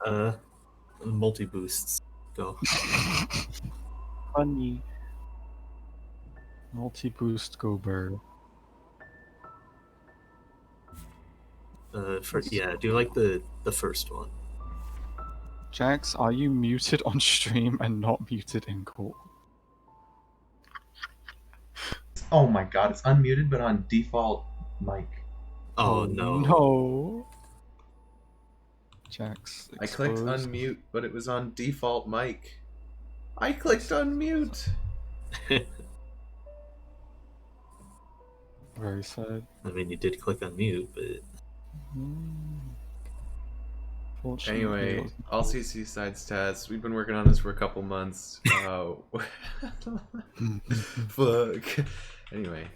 Uh, multi boosts. Go. Funny. Multi-boost Gober. Yeah, do you like the first one? Jax, are you muted on stream and not muted in call? Oh my god, it's unmuted but on default mic. Oh no. No. Jax, I clicked unmute, but it was on default mic. I clicked unmute. Very sad. I mean, you did click on mute, but Anyway, all CC sides TAS. We've been working on this for a couple months. Fuck. Anyway,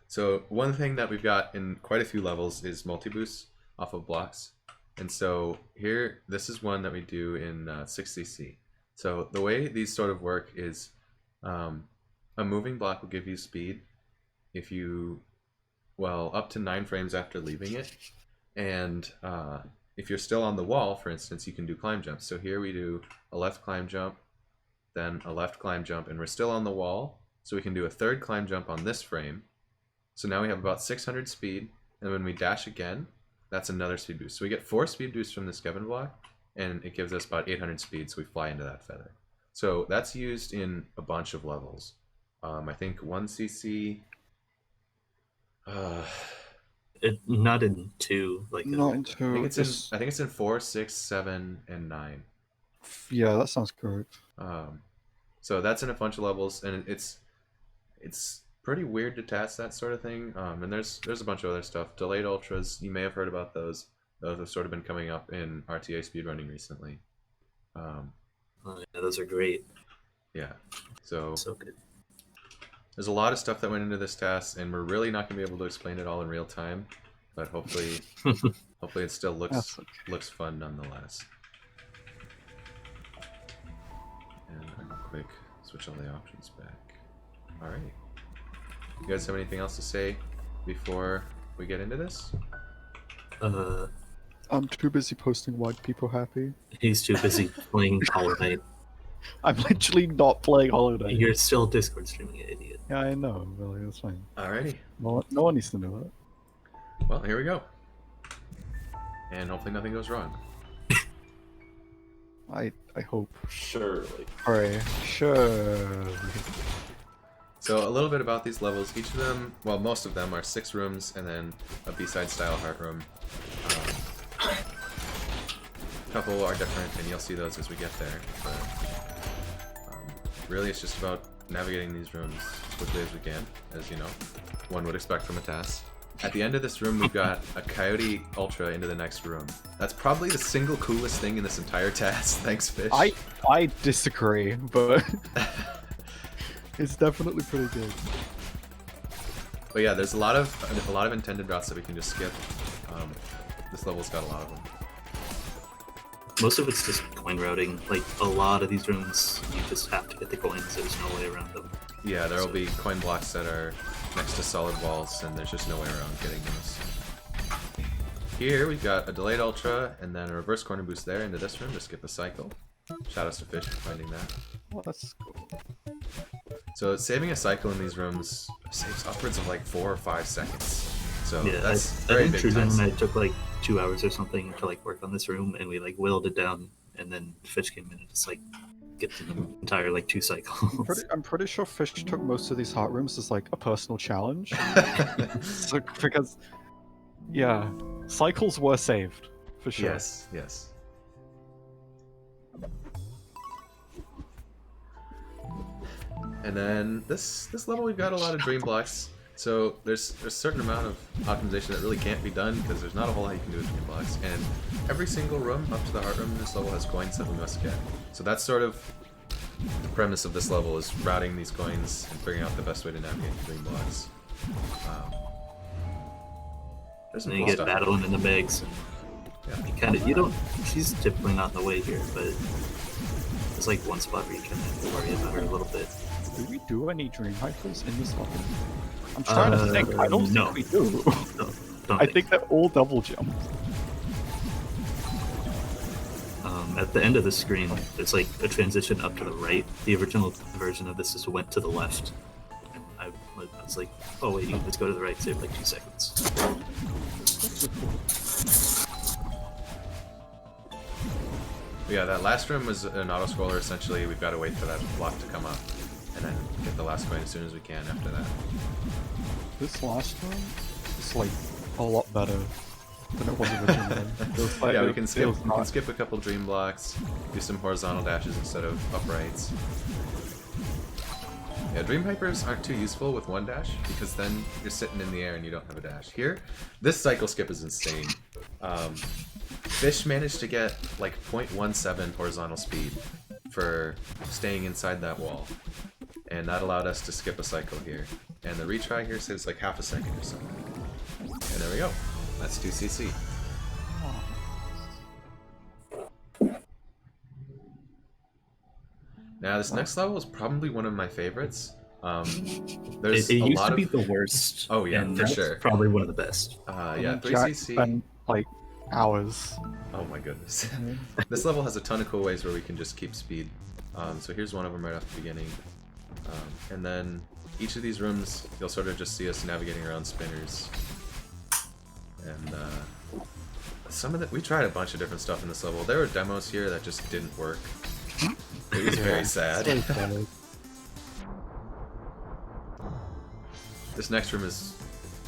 so one thing that we've got in quite a few levels is multi-boosts off of blocks. And so here, this is one that we do in 6cc. So the way these sort of work is a moving block will give you speed if you, well, up to 9 frames after leaving it. And if you're still on the wall, for instance, you can do climb jumps. So here we do a left climb jump, then a left climb jump, and we're still on the wall. So we can do a third climb jump on this frame. So now we have about 600 speed, and when we dash again, that's another speed boost. So we get 4 speed boosts from this Kevin block, and it gives us about 800 speed, so we fly into that feather. So that's used in a bunch of levels. I think 1cc... not in 2. Like not in 2. I think it's in 4, 6, 7, and 9. Yeah, that sounds correct. So that's in a bunch of levels, and it's pretty weird to TAS that sort of thing. And there's a bunch of other stuff. Delayed ultras, you may have heard about those. Those have sort of been coming up in RTA speedrunning recently. Oh, yeah, those are great. Yeah, so good. There's a lot of stuff that went into this TAS, and we're really not going to be able to explain it all in real time. But hopefully, hopefully it still looks fun nonetheless. And I'm gonna quick switch all the options back. All right. You guys have anything else to say before we get into this? I'm too busy posting why people happy. He's too busy playing Hollow Knight. I'm literally not playing Hollow Knight. You're still Discord streaming, you idiot. Yeah, I know, really, that's fine. Alrighty. No one needs to know that. Well, here we go. And hopefully nothing goes wrong. I hope. Surely. Alright, sure. So a little bit about these levels. Each of them, well, most of them are 6 rooms and then a B-side style heart room. A couple are different, and you'll see those as we get there. But really, it's just about navigating these rooms as quickly as we can, as you know, one would expect from a TAS. At the end of this room, we've got a Coyote Ultra into the next room. That's probably the single coolest thing in this entire TAS. Thanks, Fish. I disagree, but it's definitely pretty good. But yeah, there's a lot of intended routes that we can just skip. This level's got a lot of them. Most of it's just coin routing. Like, a lot of these rooms, you just have to get the coins. There's no way around them. Yeah, there will be coin blocks that are next to solid walls, and there's just no way around getting those. Here, we've got a delayed ultra, and then a reverse corner boost there into this room to skip a cycle. Shoutouts to Fish for finding that. Well, that's cool. So saving a cycle in these rooms saves upwards of like 4 or 5 seconds. So yeah, that's I very think big time. it took like 2 hours or something to like work on this room, and we like whittled it down, and then Fish came in and just like get to the entire like 2 cycles. I'm pretty sure Fish took most of these heart rooms as like a personal challenge. So, because, yeah, cycles were saved for sure. Yes, yes. And then this level, we've got a lot of dream blocks. So there's a certain amount of optimization that really can't be done because there's not a whole lot you can do with dream blocks. And every single room up to the heart room in this level has coins that we must get. So that's sort of the premise of this level, is routing these coins and figuring out the best way to navigate the dream blocks. There's some And you cool get stuff. battling in the megs. Yeah. You don't. She's typically not in the way here, but there's like one spot where you kind of have to worry about her a little bit. Do we do any dream hypers in this level? I'm trying to think. I don't think we do. Don't I think they're all double jump. at the end of the screen, there's like a transition up to the right. The original version of this just went to the left. And I was like, oh wait, you can just go to the right, save like 2 seconds. Yeah, that last room was an auto-scroller. Essentially, we've got to wait for that block to come up, and then get the last coin as soon as we can after that. This last one is like a lot better than it was originally. Like, Yeah, we can skip a couple dream blocks, do some horizontal dashes instead of uprights. Yeah, Dream Hypers aren't too useful with one dash, because then you're sitting in the air and you don't have a dash. Here, this cycle skip is insane. Fish managed to get like 0.17 horizontal speed for staying inside that wall. And that allowed us to skip a cycle here. And the retry here says like half a second or something. And there we go. That's 2cc. Now this next level is probably one of my favorites. There's It a used lot to be of... the worst. Oh yeah, and for that's sure. Probably one of the best. Yeah, Jack 3cc. spent like hours. Oh my goodness. This level has a ton of cool ways where we can just keep speed. So here's one of them right off the beginning. And then each of these rooms, you'll sort of just see us navigating around spinners. And some of the... We tried a bunch of different stuff in this level. There were demos here that just didn't work. It was very sad. This next room is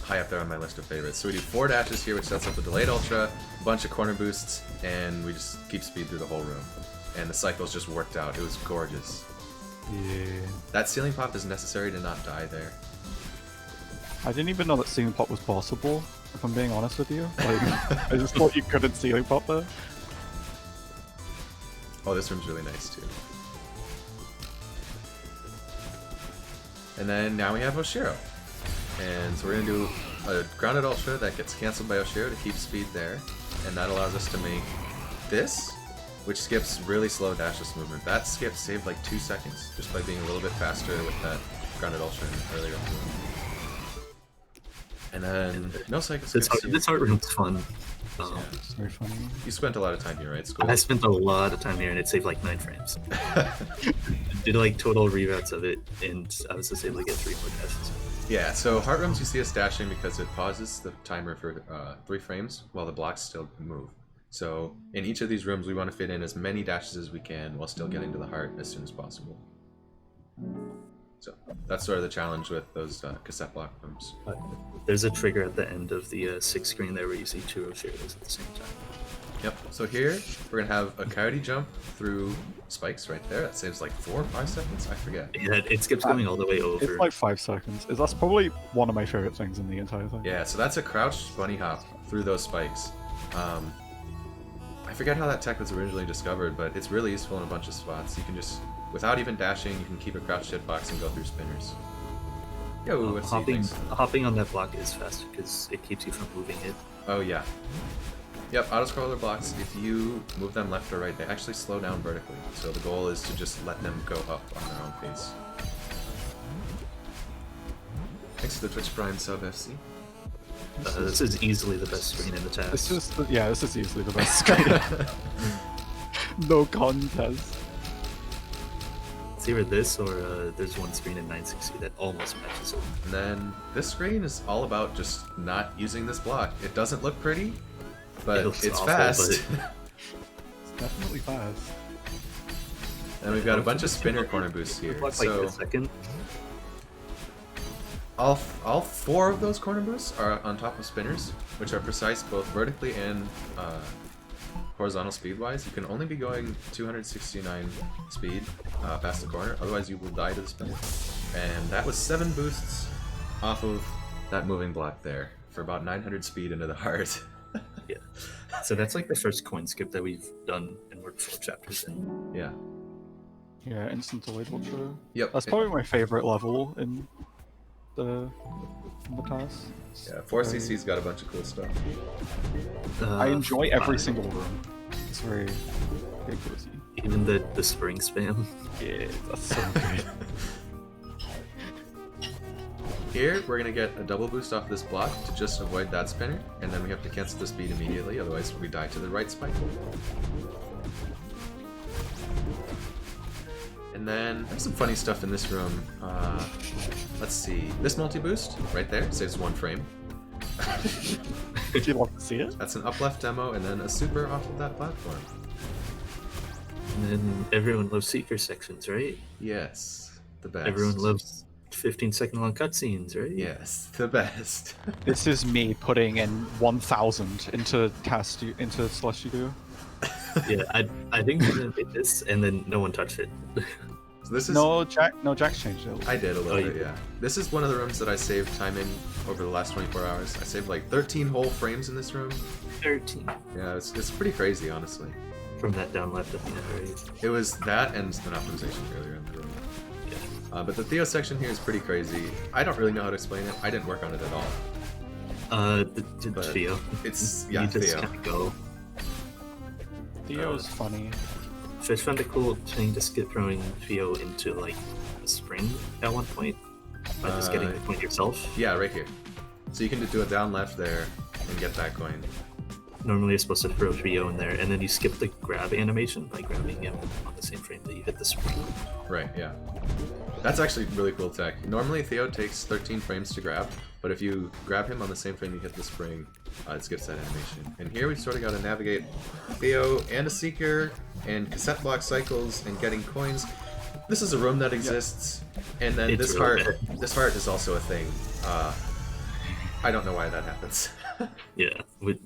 high up there on my list of favorites. So we do 4 dashes here, which sets up a delayed ultra, a bunch of corner boosts, and we just keep speed through the whole room. And the cycles just worked out. It was gorgeous. Yeah. That ceiling pop is necessary to not die there. I didn't even know that ceiling pop was possible, if I'm being honest with you. Like, I just thought you couldn't ceiling pop there. Oh, this room's really nice too. And then now we have Oshiro. And so we're going to do a grounded ultra that gets cancelled by Oshiro to keep speed there. And that allows us to make this, which skips really slow dashless movement. That skip saved like 2 seconds just by being a little bit faster with that grounded ultra earlier in the room. And then no cycle skips here. This art room's fun. It's very funny. You spent a lot of time here, right? School? I spent a lot of time here and it saved like 9 frames. Did like total reroutes of it and I was just able to get 3 more dashes. Yeah, so heart rooms you see us dashing because it pauses the timer for 3 frames while the blocks still move. So in each of these rooms we want to fit in as many dashes as we can while still getting to the heart as soon as possible. So that's sort of the challenge with those cassette block rooms. There's a trigger at the end of the 6th screen there where you see 2 Oshiros at the same time. Yep, so here we're going to have a coyote jump through spikes right there. That saves like 4 or 5 seconds, I forget. Yeah, it skips going all the way over. It's like 5 seconds. That's probably one of my favorite things in the entire thing. Yeah, so that's a crouched bunny hop through those spikes. I forget how that tech was originally discovered, but it's really useful in a bunch of spots. You can just, without even dashing, you can keep a crouched hitbox and go through spinners. Yo, what's hopping on that block is faster because it keeps you from moving it. Oh yeah. Yep, auto-scroller blocks, if you move them left or right, they actually slow down vertically. So the goal is to just let them go up on their own pace. Thanks to the Twitch Prime sub FC. This is easily the best screen in the TAS. This is easily the best screen. No contest. It's either this or there's one screen in 960 that almost matches it. And then this screen is all about just not using this block. It doesn't look pretty, but it's awful, fast. It's definitely fast. And we've got a bunch of spinner corner boosts here. So all 4 of those corner boosts are on top of spinners, which are precise both vertically and horizontal speed-wise. You can only be going 269 speed past the corner, otherwise you will die to the spinner. And that was 7 boosts off of that moving block there for about 900 speed into the heart. Yeah. So that's like the first coin skip that we've done and we're 4 chapters in. Yeah. Yeah, instant delayed ultra. Yep. That's probably my favorite level in the TAS. Yeah, 4cc's got a bunch of cool stuff. I enjoy every single room. It's very cozy. Even the spring spam. Yeah, that's so good. Here, we're going to get a double boost off this block to just avoid that spinner, and then we have to cancel the speed immediately, otherwise we die to the right spike. And then there's some funny stuff in this room. Let's see. This multi-boost right there saves 1 frame. Do you want to see it? That's an up left demo and then a super off of that platform. And then everyone loves Seeker sections, right? Yes, the best. Everyone loves 15-second long cutscenes, right? Yes, the best. This is me putting in 1,000 into Slush Studio. Yeah, I think we did this, and then no one touched it. So this is Jack's changed it. I did a little Oh, you bit, did? yeah. This is one of the rooms that I saved time in over the last 24 hours. I saved like 13 whole frames in this room. 13 Yeah, it's pretty crazy, honestly. from that down left at the end, right? It was that and an optimization earlier in the room. Yeah. But the Theo section here is pretty crazy. I don't really know how to explain it. I didn't work on it at all. But Theo. It's, yeah, you just Theo. kind of go. Theo's funny. Fish found a cool thing to skip throwing Theo into like a spring at one point by just getting the point yourself. Yeah, right here. So you can do a down left there and get that coin. Normally you're supposed to throw Theo in there, and then you skip the grab animation by grabbing him on the same frame that you hit the spring. Right, yeah. That's actually really cool tech. Normally Theo takes 13 frames to grab, but if you grab him on the same frame you hit the spring, it skips that animation. And here we sort of got to navigate Theo and a Seeker and cassette block cycles and getting coins. This is a room that exists, and then It's this really heart. This heart is also a thing. I don't know why that happens. Yeah, we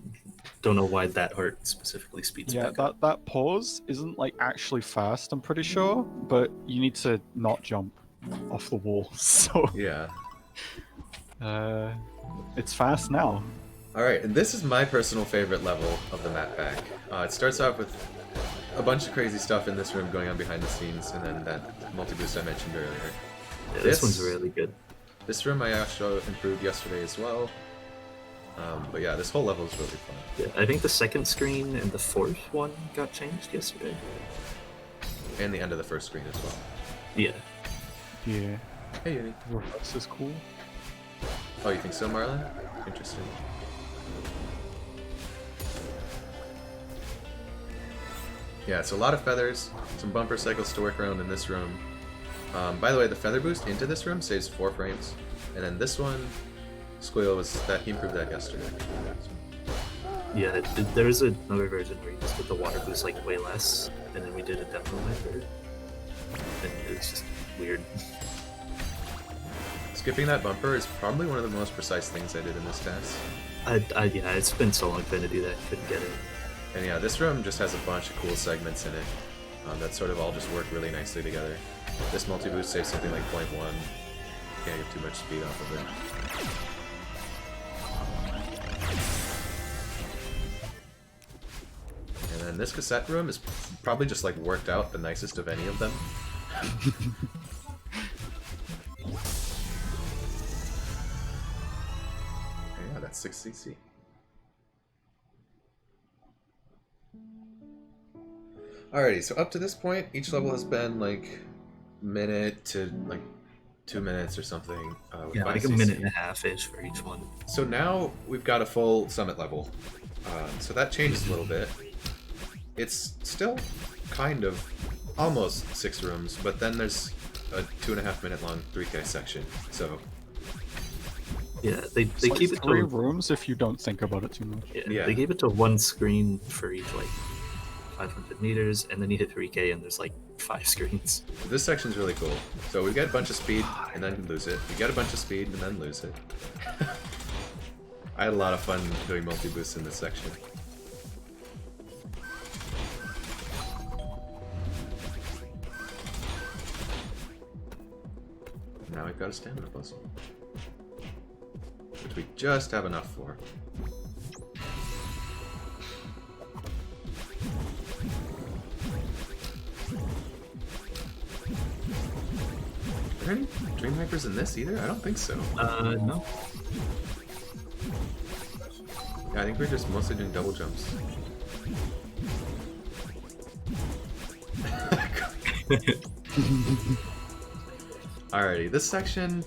don't know why that heart specifically speeds Yeah, back up. that pause isn't like actually fast, I'm pretty sure, but you need to not jump off the wall. So Yeah. it's fast now. Alright, and this is my personal favorite level of the map pack. It starts off with a bunch of crazy stuff in this room going on behind the scenes, and then that multi-boost I mentioned earlier. Yeah, this one's really good. This room I actually improved yesterday as well. But yeah, this whole level is really fun. Yeah, I think the second screen and the fourth one got changed yesterday. And the end of the first screen as well. Yeah. Yeah, Hey, Yuri. reverse is cool. Oh, you think so, Marlin? Interesting. Yeah, so a lot of feathers, some bumper cycles to work around in this room. By the way, the feather boost into this room saves 4 frames. And then this one, Squeal was that he improved that yesterday. Yeah, there was another version where you just put the water boost like way less, and then we did a demo method. And it's just weird. Skipping that bumper is probably one of the most precise things I did in this task. Yeah, it's been so long trying to do that, couldn't get it. And yeah, this room just has a bunch of cool segments in it that sort of all just work really nicely together. This multi-boost saves something like 0.1. Can't get too much speed off of it. And then this cassette room is probably just like worked out the nicest of any of them. Yeah, that's 6cc. Alrighty, so up to this point, each level has been like minute to like 2 minutes or something. With Yeah, like a 5cc. minute and a half-ish for each one. So now we've got a full summit level. So that changes a little bit. It's still kind of almost 6 rooms, but then there's a 2.5 minute long 3K section. So Yeah, they It's like keep it 3 to rooms if you don't think about it too much. Yeah. they gave it to one screen for each like 500 meters, and then you hit 3K and there's like 5 screens. this section's really cool. So we get a bunch of speed and then lose it. We get a bunch of speed and then lose it. I had a lot of fun doing multi-boosts in this section. Now we've got a stamina puzzle, which we just have enough for. Are there any Dream Hypers in this either? I don't think so. No. Yeah, I think we're just mostly doing double jumps. Alrighty, this section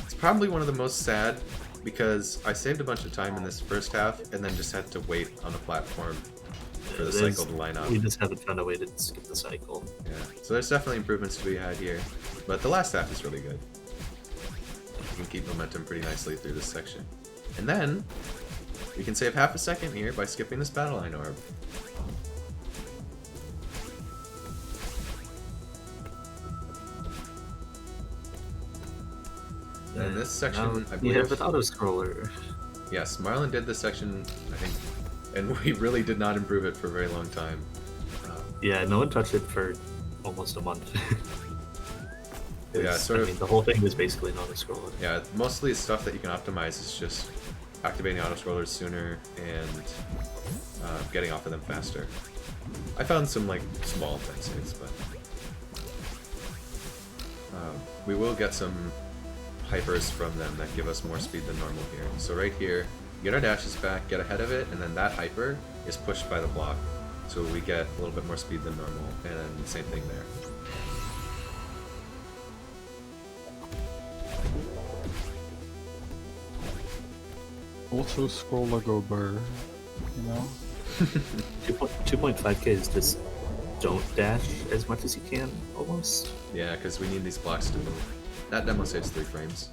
is probably one of the most sad because I saved a bunch of time in this first half and then just had to wait on a platform for the There's- cycle to line up. We just haven't found a way to skip the cycle. Yeah, so there's definitely improvements to be had here, but the last half is really good. You can keep momentum pretty nicely through this section. And then, we can save half a second here by skipping this battle line orb. And this section, Now I we believe... have an auto-scroller. Yes, Marlin did this section, I think, and we really did not improve it for a very long time. Yeah, no one touched it for almost a month. Yeah, sort of. I mean, the whole thing was basically an auto-scroller. Yeah, mostly stuff that you can optimize is just activating auto-scrollers sooner and getting off of them faster. I found some like small fixes, but we will get some hypers from them that give us more speed than normal here. So right here, get our dashes back, get ahead of it, and then that hyper is pushed by the block. So we get a little bit more speed than normal, and then same thing there. Auto scroller go burr, you know? 2.5k is just don't dash as much as you can, almost. Yeah, because we need these blocks to move. That demo saves 3 frames.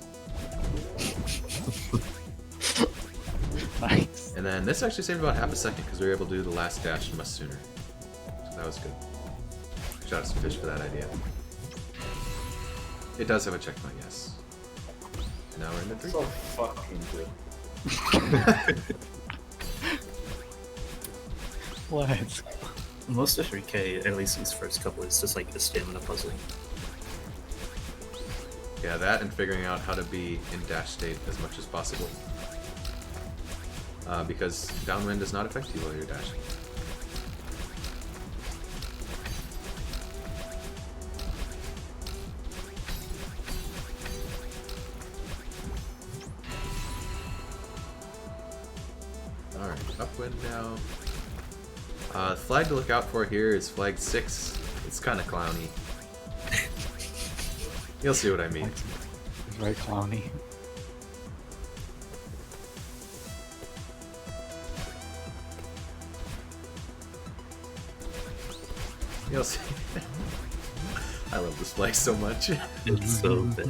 Nice. And then this actually saved about half a second because we were able to do the last dash much sooner. So that was good. Shout out to Fish for that idea. It does have a checkpoint, yes. And now we're in the 3. So fucking good. Let's Most of 3k, at least these first couple, is just like a stamina puzzle. Yeah, that and figuring out how to be in dash state as much as possible. Because downwind does not affect you while you're dashing. Alright, upwind now. The flag to look out for here is flag 6. It's kind of clowny. You'll see what I mean. It's very clowny. You'll see. I love this flag so much. It's so bad.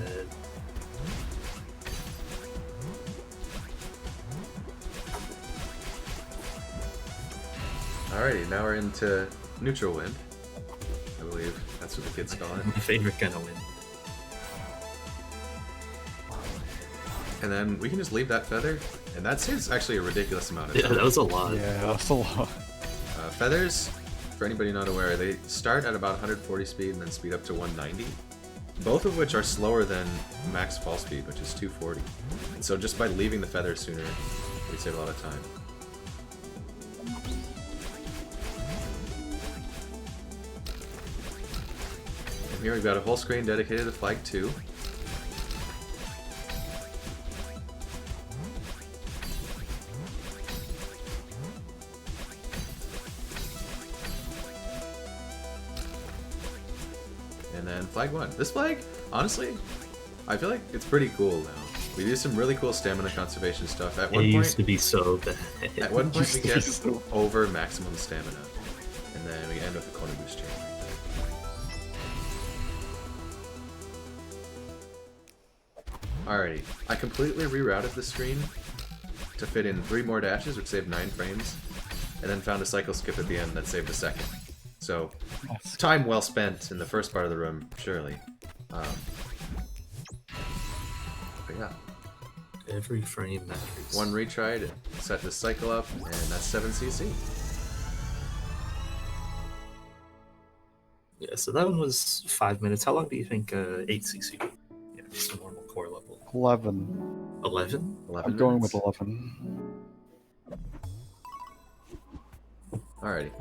Alrighty, now we're into neutral wind. I believe that's what the kids call it. My favorite kind of win. And then we can just leave that feather, and that saves actually a ridiculous amount of Yeah, time. that was a lot. Yeah, that's a lot. Feathers, for anybody not aware, they start at about 140 speed and then speed up to 190. Both of which are slower than max fall speed, which is 240. And so just by leaving the feather sooner, we save a lot of time. And here we've got a whole screen dedicated to flag 2. And then flag 1. This flag, honestly, I feel like it's pretty cool now. We do some really cool stamina conservation stuff. At It one used to point, be so bad. at one point we Used to be get so- over maximum stamina, and then we end with a corner boost chain. Alrighty, I completely rerouted the screen to fit in 3 more dashes, which saved 9 frames, and then found a cycle skip at the end that saved a second. So, That's time well spent in the first part of the room, surely. But yeah, Every frame matters. one retry to set this cycle up, and that's 7cc. Yeah, so that one was 5 minutes. How long do you think 8cc? Yeah, just a normal core level. 11. 11? 11 I'm going minutes. with 11. Alrighty.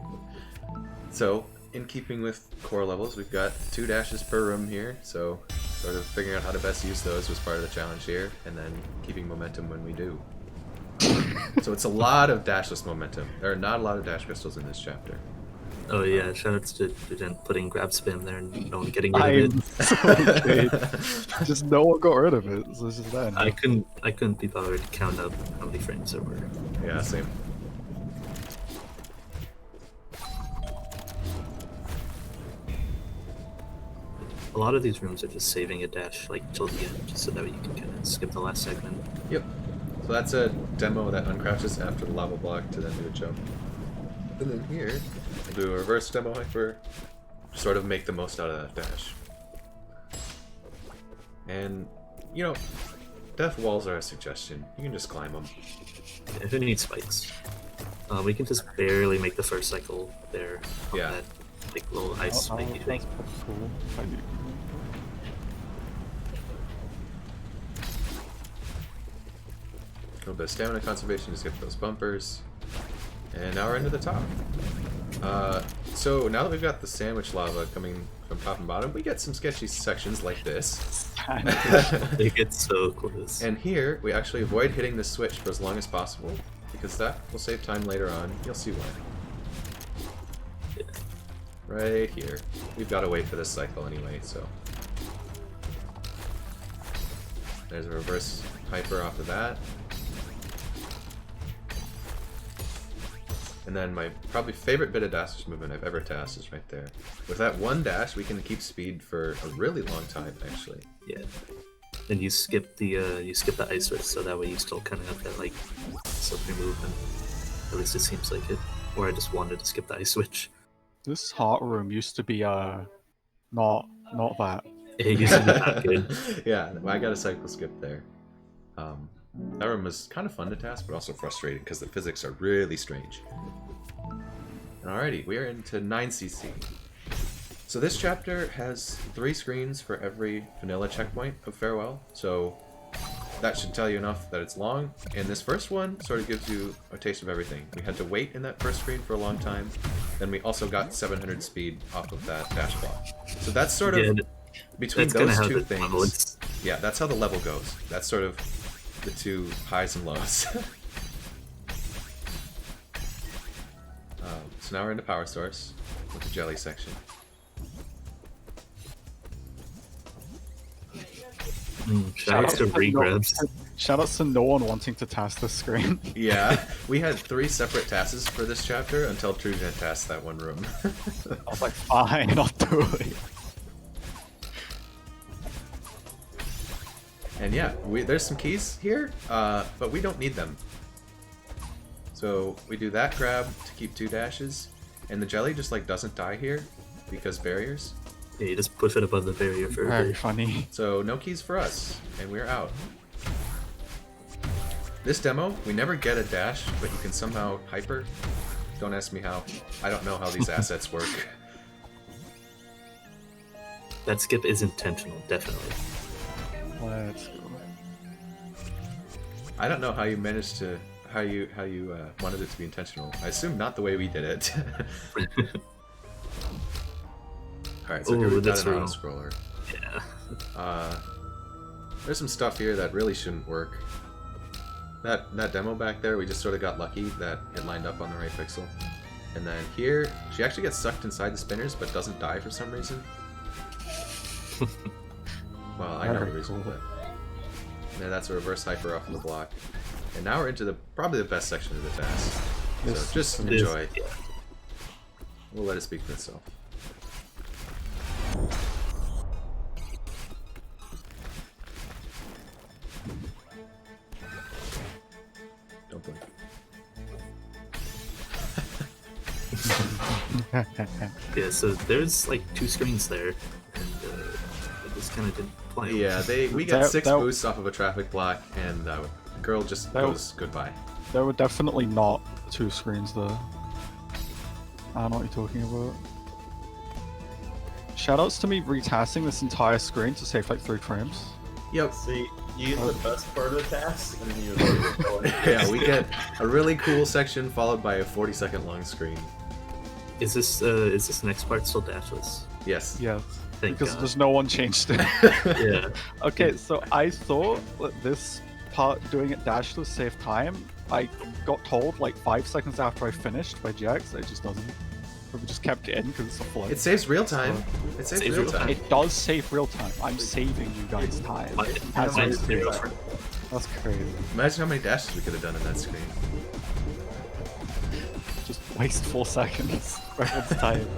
So, in keeping with core levels, we've got 2 dashes per room here, so sort of figuring out how to best use those was part of the challenge here, and then keeping momentum when we do. So it's a lot of dashless momentum. There are not a lot of dash crystals in this chapter. Oh yeah, shoutouts to TrueGent putting grab spam there and no one getting rid I'm of it. so good. Just no one got rid of it, so it's just there now. I couldn't be bothered to count up how many frames there were. Yeah, same. A lot of these rooms are just saving a dash like till the end, just so that way you can kind of skip the last segment. Yep. So that's a demo that uncrouches after the lava block to then do a jump. And then here, we'll do a reverse demo hyper, sort of make the most out of that dash. And, you know, death walls are a suggestion. You can just climb them. If it needs spikes, we can just barely make the first cycle there. On Yeah. That, like little ice Oh, spiky that's thing. cool. I do. A little bit of stamina conservation, just get those bumpers. And now we're into the top. So now that we've got the sandwich lava coming from top and bottom, we get some sketchy sections like this. It gets so close. And here, we actually avoid hitting the switch for as long as possible, because that will save time later on. You'll see why. Yeah. Right here. We've got to wait for this cycle anyway, so... There's a reverse hyper off of that. And then my probably favorite bit of dash movement I've ever tasked is right there. With that one dash, we can keep speed for a really long time, actually. Yeah. And you skip the ice switch, so that way you still kind of have that like slippery movement. At least it seems like it. Or I just wanted to skip the ice switch. This heart room used to be not that. It used to be not good. Yeah, I got a cycle skip there. That room was kind of fun to task, but also frustrating because the physics are really strange. Alrighty, we are into 9cc. So this chapter has 3 screens for every vanilla checkpoint of Farewell, so that should tell you enough that it's long. And this first one sort of gives you a taste of everything. We had to wait in that first screen for a long time, then we also got 700 speed off of that dash block. So that's sort of, between those two things, yeah, that's how the level goes. That's sort of the two highs and lows. So now we're into Power Source with the jelly section. Shoutouts to regrabs. Shoutouts to no one wanting to task this screen. Yeah, we had 3 separate tasks for this chapter until TrueGent tasked that one room. I was like, fine, I'll do it. And yeah, there's some keys here, but we don't need them. So we do that grab to keep 2 dashes, and the jelly just like doesn't die here because barriers. Yeah, you just push it above the barrier for a Very bit. funny. So no keys for us, and we're out. This demo, we never get a dash, but you can somehow hyper. Don't ask me how. I don't know how these assets work. That skip is intentional, definitely. Let's go. I don't know how you managed to how you wanted it to be intentional. I assume not the way we did it. All right, so here we've got an auto scroller. Yeah. There's some stuff here that really shouldn't work. That demo back there, we just sort of got lucky that it lined up on the right pixel. And then here, she actually gets sucked inside the spinners, but doesn't die for some reason. Well, I know the reason, but yeah, that's a reverse hyper off of the block. And now we're into probably the best section of the task. So just enjoy. Yeah. We'll let it speak for itself. Don't blink. Yeah, so there's like 2 screens there, and it just kind of didn't play. Yeah, we got 6 boosts off of a traffic block, and the girl just goes goodbye. There were definitely not 2 screens there. I don't know what you're talking about. Shoutouts to me retasking this entire screen to save like 3 frames. Yep. See, you get the best part of the task, and then you go Yeah, we get a really cool section followed by a 40-second long screen. Is this next part still dashless? Yes. Yes. Thank Because God. there's no one changed it. Yeah. Okay, so I thought that this part doing it dashless saved time. I got told like 5 seconds after I finished by Jax that it just doesn't. But we just kept it in because it's a flood. It saves real time. It saves Saves real real time. It does save real time. I'm saving you guys time. As Mine I is do. 0. That's crazy. Imagine how many dashes we could have done in that screen. Just waste 4 seconds. Everyone's tired.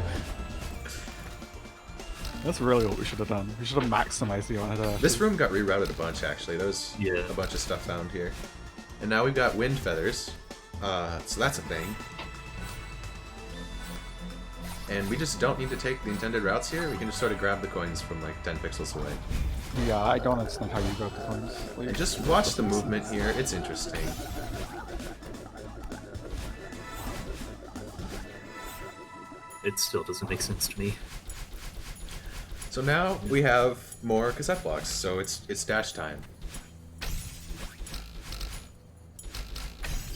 That's really what we should have done. We should have maximized the amount of This room got rerouted a bunch, actually. There was Yeah. a bunch of stuff found here. And now we've got wind feathers. So that's a thing. And we just don't need to take the intended routes here. We can just sort of grab the coins from like 10 pixels away. Yeah, I don't understand how you got the coins. And just watch the movement here. It's interesting. It still doesn't make sense to me. So now we have more cassette blocks, so it's dash time.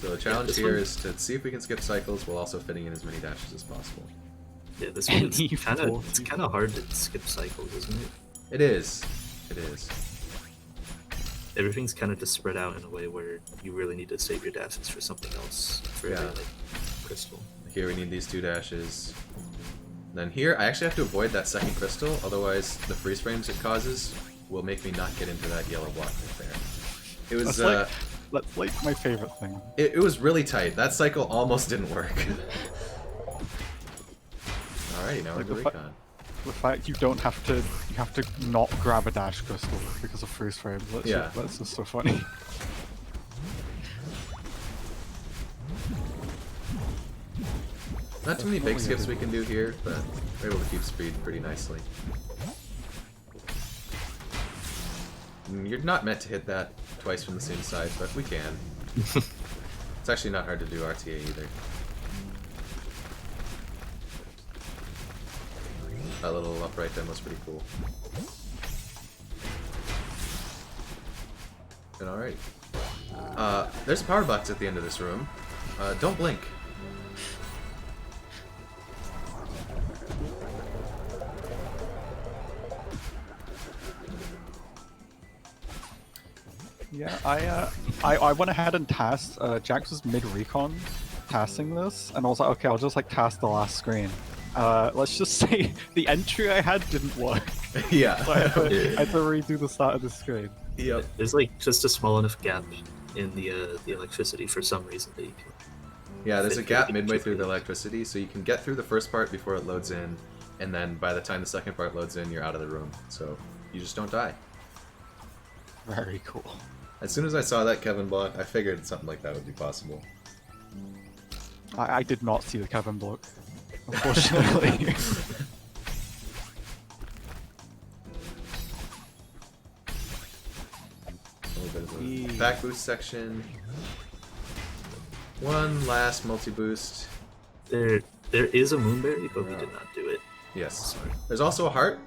So the challenge this here one- is to see if we can skip cycles while also fitting in as many dashes as possible. Yeah, this one is Any kind of fool. it's kind of hard to skip cycles, isn't it? It is. It is. Everything's kind of just spread out in a way where you really need to save your dashes for something else, for every, Yeah. like crystal. Here we need these 2 dashes. Then here, I actually have to avoid that second crystal, otherwise the freeze frames it causes will make me not get into that yellow block right there. It was That's like my favorite thing. it was really tight. That cycle almost didn't work. Alrighty, now we're Like the the fa- recon. The fact you don't have to, you have to not grab a dash crystal because of freeze frames. That's just so funny. Not too many big Definitely skips we can do here, but we're able to keep speed pretty nicely. You're not meant to hit that twice from the same side, but we can. It's actually not hard to do RTA either. That little upright demo was pretty cool. And alright. There's a power box at the end of this room. Don't blink. Yeah, I went ahead and tasked. Jax was mid recon tasking this, and I was like, okay, I'll just like task the last screen. Let's just say the entry I had didn't work. Yeah. So I had to redo the start of the screen. Yep. There's like just a small enough gap in the electricity for some reason that you can. Yeah, there's a Fit gap through midway the through the electricity, so you can get through the first part before it loads in, and then by the time the second part loads in, you're out of the room. So you just don't die. Very cool. As soon as I saw that Kevin block, I figured something like that would be possible. I did not see the Kevin block, unfortunately. A little bit of a back boost section. One last multi-boost. There is a moonberry, but we did not do it. Yes. Sorry. There's also a heart,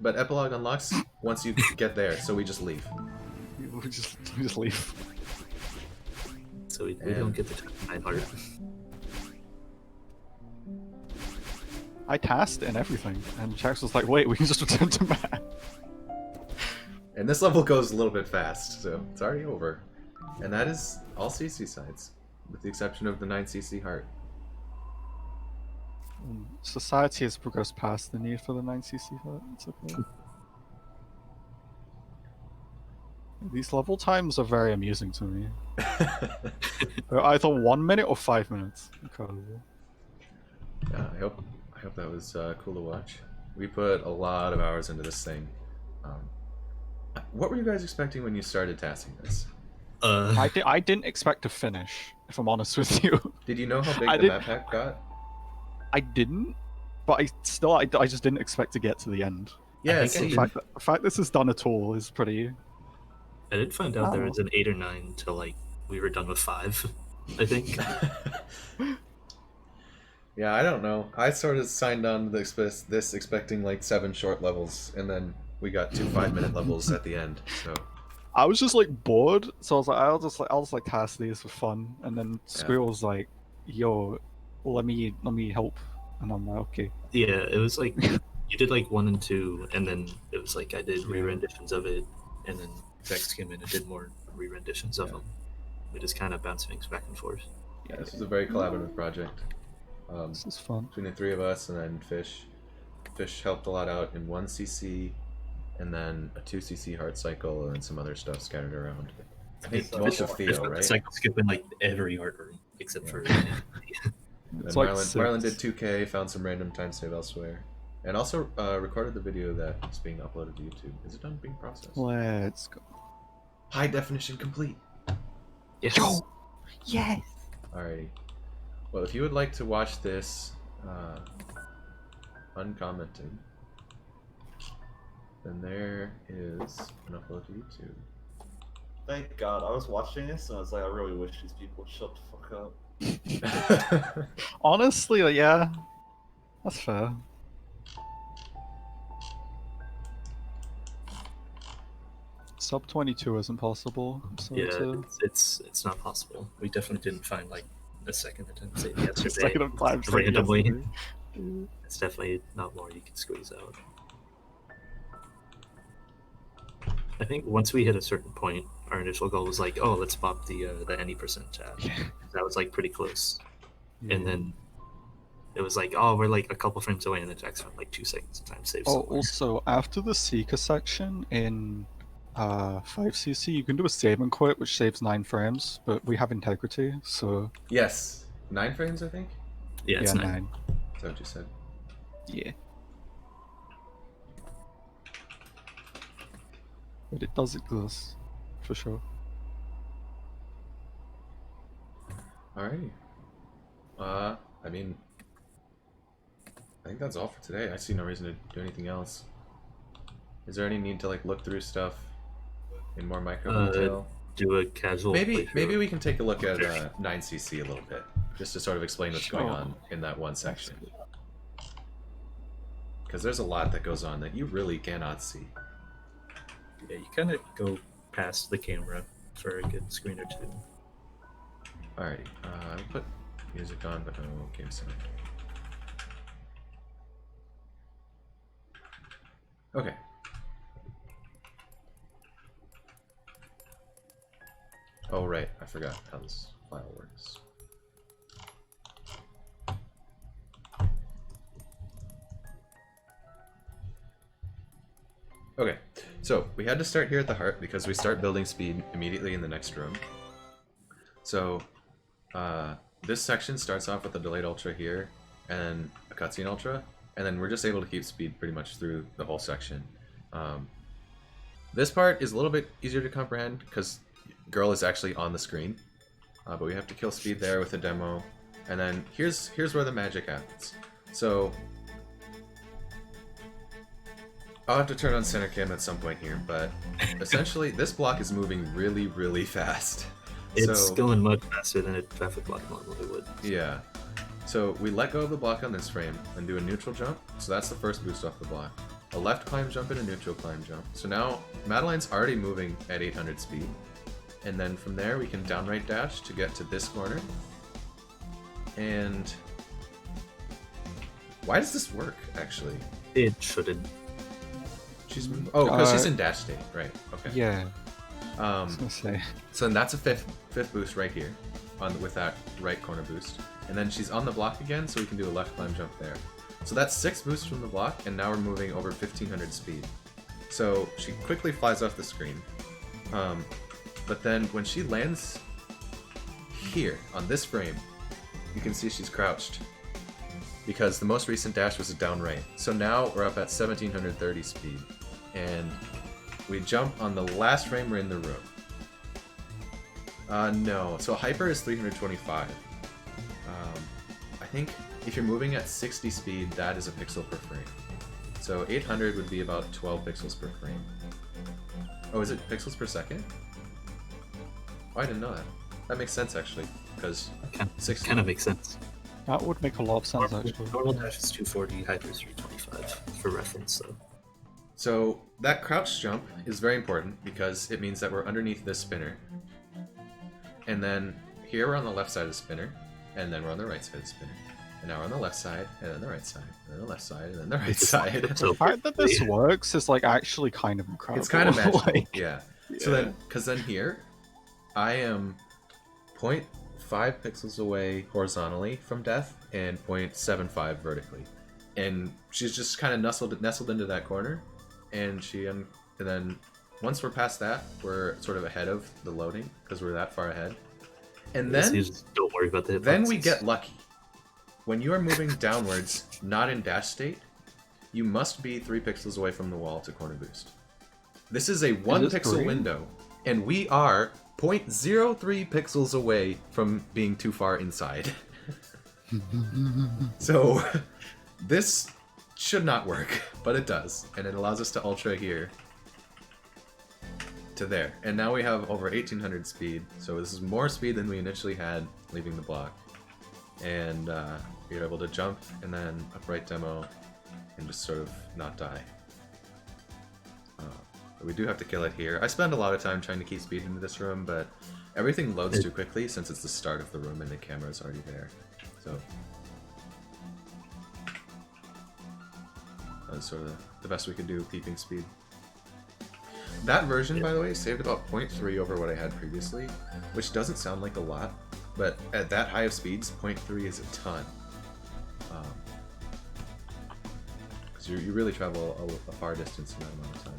but epilogue unlocks once you get there, so we just leave. we just leave. So we don't get the 9 heart. I tasked and everything, and Jax was like, wait, we can just return to map. And this level goes a little bit fast, so it's already over. And that is all CC sides, with the exception of the 9cc heart. Society has progressed past the need for the 9cc for it. It's okay. These level times are very amusing to me. They're either 1 minute or 5 minutes. Incredible. Yeah, I hope that was cool to watch. We put a lot of hours into this thing. What were you guys expecting when you started tasking this? I didn't expect to finish, if I'm honest with you. Did you know how big I the did- map pack got? I didn't, but I just didn't expect to get to the end. Yeah, think see, I The fact this is done at all is pretty. I did find out there Oh. was an 8 or 9 till like we were done with 5. I think. yeah, I don't know. I sort of signed on to this expecting like 7 short levels, and then we got 2 5-minute levels at the end. So I was just like bored, so I was like, I'll just like task these for fun, and then Squirrel was like, "Yo, let me help," and I'm like, "Okay." Yeah, it was like you did like 1 and 2, and then it was like I did re-renditions of it, and then Vex came in and did more re-renditions of them. We just kind of bounced things back and forth. yeah, this was a very collaborative project. This is fun. Between the 3 of us and then Fish. Fish helped a lot out in 1cc, and then a 2cc heart cycle, and some other stuff scattered around. I think So- most of There's Theo, right? cycle skip in like every art room except for. And It's like Marlin, six. Marlin did 2k, found some random time save elsewhere. And also recorded the video that's being uploaded to YouTube. Is it done being processed? Let's go. High definition complete. Yes. Yo! Yes! Alrighty. Well, if you would like to watch this uncommented, then there is an upload to YouTube. Thank God. I was watching this and I was like, I really wish these people would shut the fuck up. Honestly, like, yeah. That's fair. Sub 22 isn't possible. So Yeah, it's not possible. We definitely didn't find like a second attempt at it yesterday. second of time randomly. yesterday. It's definitely not more you can squeeze out. I think once we hit a certain point, our initial goal was like, oh, let's pop the any percent tab. That was like pretty close. Yeah. And then it was like, oh, we're like a couple frames away, and then Jack's found like 2 seconds of time save. Oh, somewhere. also, after the Seeker section in 5cc, you can do a save and quit, which saves 9 frames, but we have integrity, so... Yes. 9 frames, I think? Yeah, it's 9. Is that what you said? Yeah. But it does exist, for sure. Alrighty. I mean, I think that's all for today. I see no reason to do anything else. Is there any need to like look through stuff in more micro detail? Do a casual. Maybe playthrough. we can take a look at 9cc a little bit, just to sort of explain what's going on in that one section. Because there's a lot that goes on that you really cannot see. Yeah, you kind of go past the camera for a good screen or two. Alrighty, I'll put music on, but no game sound. Okay. Oh right, I forgot how this file works. Okay, so we had to start here at the heart because we start building speed immediately in the next room. So this section starts off with a delayed ultra here and a cutscene ultra, and then we're just able to keep speed pretty much through the whole section. This part is a little bit easier to comprehend because girl is actually on the screen, but we have to kill speed there with a demo, and then here's where the magic happens. So I'll have to turn on center cam at some point here, but essentially this block is moving really, really fast. It's going much faster than a traffic block normally would. Yeah. So we let go of the block on this frame and do a neutral jump. So that's the first boost off the block. A left climb jump and a neutral climb jump. So now Madeline's already moving at 800 speed. And then from there we can downright dash to get to this corner. And why does this work actually? It shouldn't. She's because she's in dash state, right? Okay. Yeah. I was gonna say. So then that's a fifth boost right here, with that right corner boost, and then she's on the block again, so we can do a left climb jump there. So that's 6 boosts from the block, and now we're moving over 1500 speed. So she quickly flies off the screen, but then when she lands here on this frame, you can see she's crouched because the most recent dash was a down right. So now we're up at 1730 speed, and we jump on the last frame we're in the room. No. So hyper is 325. I think if you're moving at 60 speed, that is a pixel per frame. So 800 would be about 12 pixels per frame. Oh, is it pixels per second? Oh, I didn't know that. That makes sense actually, because 60. Kind of makes sense. That would make a lot of sense, actually. Normal dash is 240, hyper is 325 for reference, though. So that crouch jump is very important because it means that we're underneath this spinner. And then here we're on the left side of the spinner, and then we're on the right side of the spinner. And now we're on the left side, and then the right side, and then the left side, and then the right side. The fact that this works is like actually kind of incredible. It's kind of magical, like, yeah. So then, because then here, I am 0.5 pixels away horizontally from death, and 0.75 vertically. And she's just kind of nestled into that corner, and then once we're past that, we're sort of ahead of the loading because we're that far ahead. And then just don't worry about the then we get lucky. When you are moving downwards, not in dash state, you must be 3 pixels away from the wall to corner boost. This is a 1 pixel green? window, and we are 0.03 pixels away from being too far inside. So this should not work, but it does, and it allows us to ultra here to there. And now we have over 1800 speed, so this is more speed than we initially had leaving the block. And you're able to jump and then upright demo and just sort of not die. But we do have to kill it here. I spend a lot of time trying to keep speed into this room, but everything loads too quickly since it's the start of the room and the camera's already there. So that's sort of the best we could do, keeping speed. That version, by the way, saved about 0.3 over what I had previously, which doesn't sound like a lot, but at that high of speeds, 0.3 is a ton. Because you really travel a far distance in that amount of time.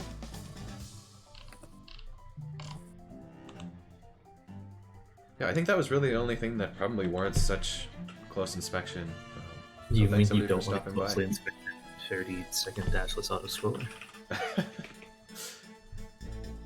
Yeah, I think that was really the only thing that probably warrants such close inspection. You thanks mean you everybody don't for want to stopping by. closely inspect 30-second dashless auto scroller?